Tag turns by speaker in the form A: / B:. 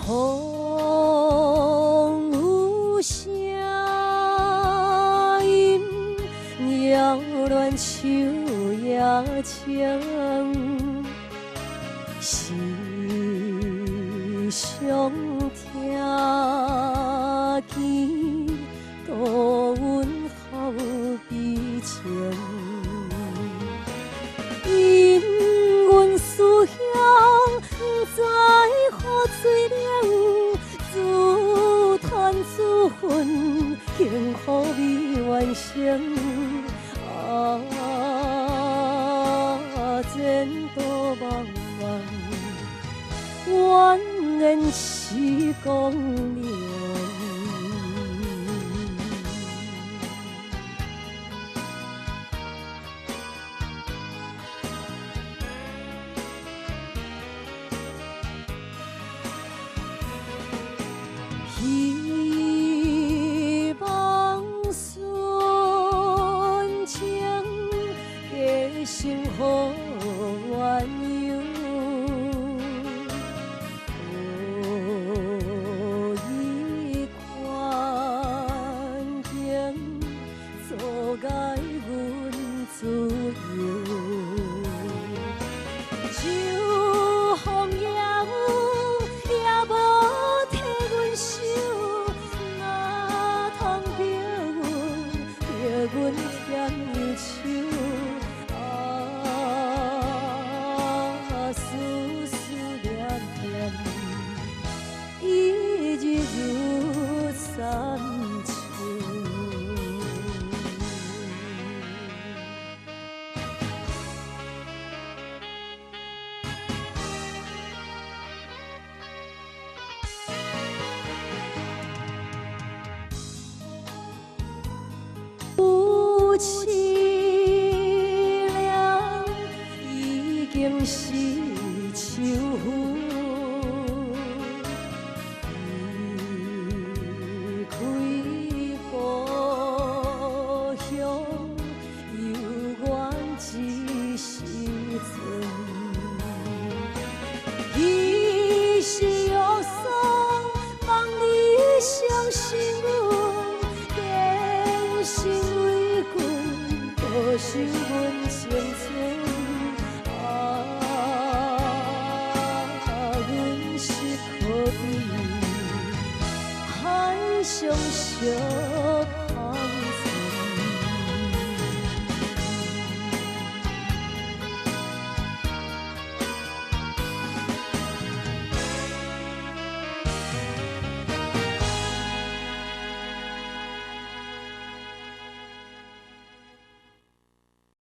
A: 空有声音，扰乱秋夜情。时常听见多阮好悲情，因阮思乡，不知何水凉，自叹自恨，幸福未完成。前途茫茫，愿言是光明。希望顺情，加幸福鸳鸯，何以环境阻碍阮自由？秋风也有，也无替阮想，哪通逼阮添忧愁？思念念，一日如山丘。有凄凉，已经是秋雨。离开故乡，犹原一时阵。彼时忧伤，望你相信阮，坚信为阮保守阮青春。阮是可比海上相。